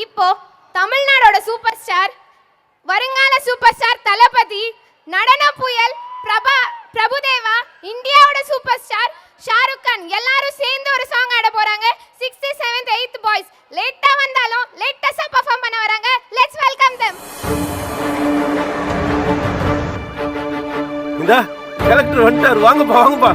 இப்போ தமிழ்நாடோட super star, வருங்கால super star தளபதி, நடன புயல் பிரபுதேவா, இந்தியாவோட சூப்பர் ஸ்டார் ஷாருக் கான் எல்லாரும் சேர்ந்து ஒரு சாங் ஆட போறாங்க. 6th 7th 8th பாய்ஸ் லேட்டா வந்தாலும் லேட்டஸ்டா பெர்ஃபார்ம் பண்ண வராங்க. Let's welcome them. இந்த கலெக்டர் வந்துட்டார், வாங்கப்பா வாங்கப்பா.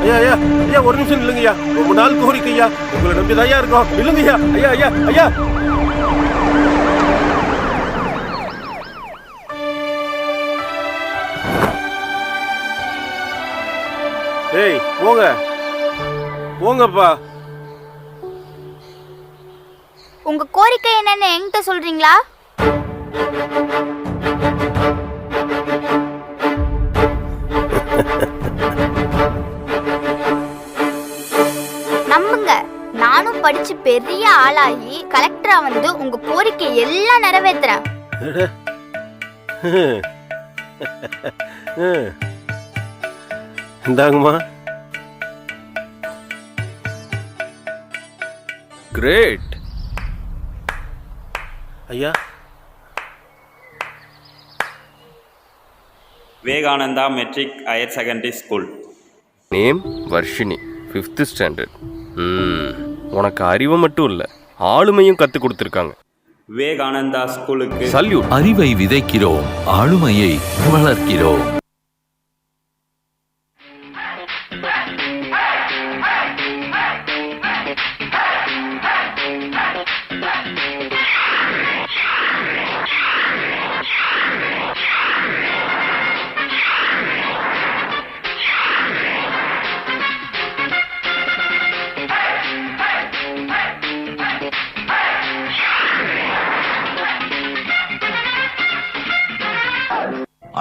ஐயா ஐயா ஐயா, ஒரு நிமிஷம் இல்லைங்கய்யா, ரொம்ப நாள் கோரிக்கையா, உங்களை நம்பி தான் இருக்கோம். இல்லைங்கய்யா, ஐயா ஐயா ஐயா. ஏய் போங்க போங்கப்பா. உங்க கோரிக்கை என்னன்னு என்கிட்ட சொல்றீங்களா? நம்புங்க, நானும் படிச்சு பெரிய ஆளாகி கலெக்டரா வந்து உங்க கோரிக்கை எல்லாம் நிறைவேற்றுறேன். இந்தாங்கம்மா. கிரேட் ஐயா. Vivekananda matric higher secondary school. Name Varshini, 5th standard. உனக்கு அறிவு மட்டும் இல்லை, ஆளுமையும் கற்றுக் கொடுத்துருக்காங்க. விவேகானந்தா ஸ்கூலுக்கு சல்யூட். அறிவை விதைக்கிறோம், ஆளுமையை வளர்க்கிறோம்.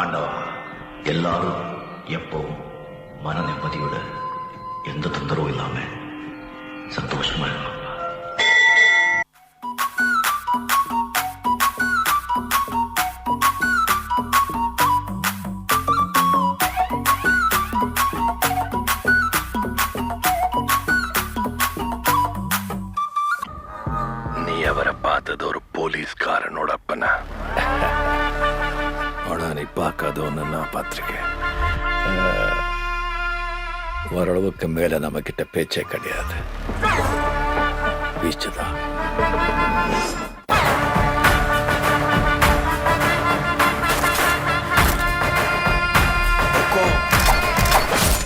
ஆண்டவா, எல்லாரும் எப்பவும் மன நிம்மதியோட எந்த தொந்தரவும் இல்லாம சந்தோஷமா இருக்கணும். நீ அவரை பார்த்தது ஒரு போலீஸ்காரனோட அப்பனா? நீ பார்க்காத ஒன்று நான் பார்த்துருக்கேன். ஓரளவுக்கு மேல நம்ம கிட்ட பேச்சே கிடையாது, வீச்சுதான்.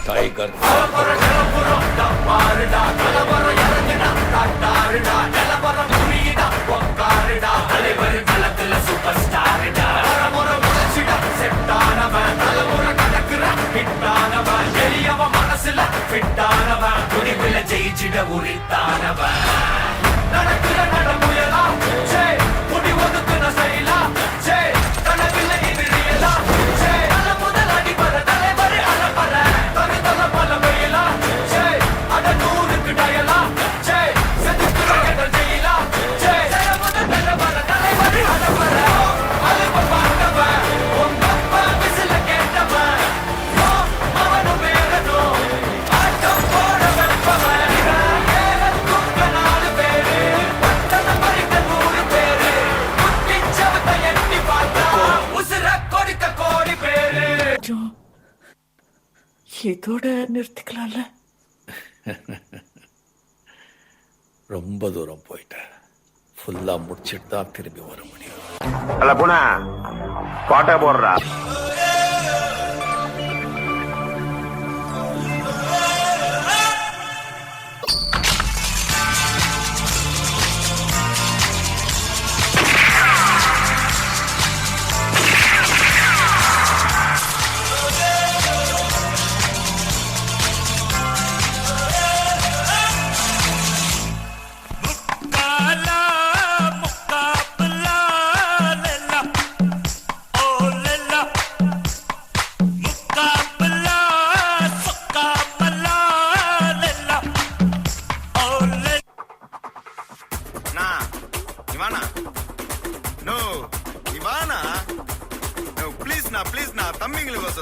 டைகர் ஜெயிச்சிட உரித்தானவன் நடக்கிற நடமுயலா முடி ஒதுக்குன செயலா கனவில்ல எதிரியலா நல்ல முதல் அடிபர தலைவரை அலப்பற தனி தல பல வயலா அட நூறுக்கு டயலா செதுக்குற என்ற ஜெயிலா முதல் தலைவர தலைவரை அலப்பற அலுவ பார்த்தவன் உங்க அப்பா விசில கேட்டவன் அவனும் வேறனும் ஆட்டம் போட வெப்பவன். இதோட நிறுத்திக்கலாம்ல. ரொம்ப தூரம் போயிட்டேன், ஃபுல்லா முடிச்சிட்டு தான் திரும்பி வர முடியும். அல்ல போனா பாட்டா போடுறா.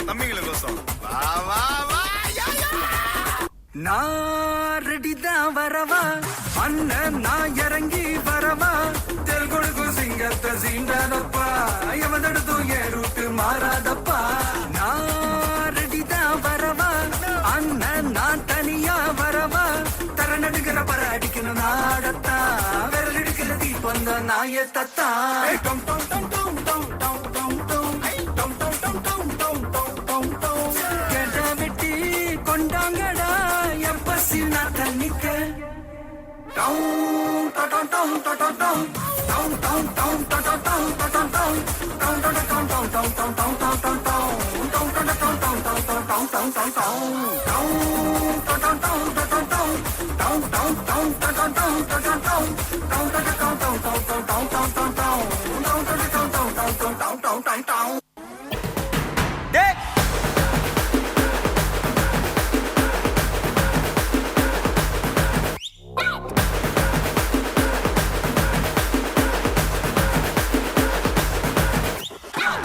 தம்பிங்களுக்கோசம் வா வா வா. நான் ரெடிதான் வரவா அண்ணன் நான் இறங்கி வரவா தெல் கொடுக்கும் சிங்கத்தை சீண்டாதப்பா எவனெடுத்தும் என் ரூட்டு மாறாதப்பா நான் ரெடிதான் வரவா அண்ணன் நான் தனியா வரவா தர நடுக்கிற பர அடிக்கணும் நாடத்தா விரல் எடுக்கிற தீப்பந்த நாயத்தா வெட்டி கொண்டாங்கடா எப்பசி நான் தண்ணிக்க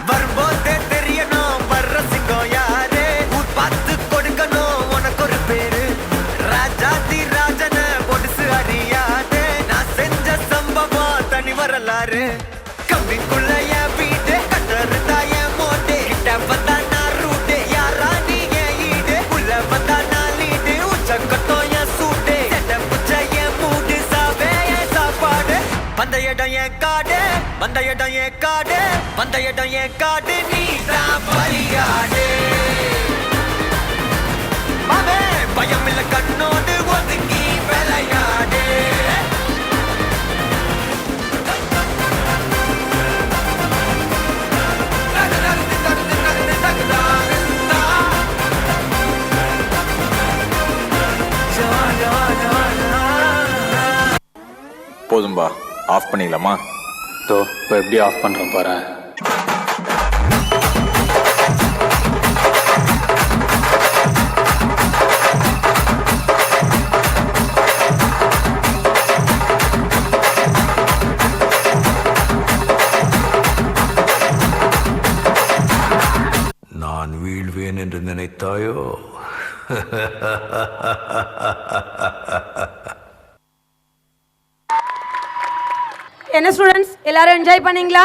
வரும்போதே தெரியணும் வர்ற சிங்கம் யாரு ஊர் பார்த்து கொடுக்கணும் உனக்கு ஒரு பேரு ராஜாதி ராஜன பொடுசு அறியாதே நான் செஞ்ச சம்பவம் தனி வரலாறு கம்பிக்குள்ள என் வீடு கட்டறுதா என் மோட்டே கிட்ட வந்தா நான் ரூட்டு யாரா நீ என் ஈடு உள்ள வந்தா நான் லீடு உச்சக்கட்டம் என் சூட்டு செட்ட புச்ச என் மூடு சாவே என் சாப்பாடு வந்த இடம் என் காடு வந்த இடம் என் காடு வந்த இடம் என் காடு நீ தான் பலியாடு மாமே பயம் இல்ல கண்ணோடு ஒதுங்கி விளையாடு போதும்பா ஆஃப் பண்ணிடலாமா? இப்போ எப்படி ஆஃப் பண்ணுறோம் பாரு. நான் வீழ்வேன் என்று நினைத்தாயோ? என்ன ஸ்டூடெண்ட்ஸ் எல்லாரும் என்ஜாய் பண்ணீங்களா?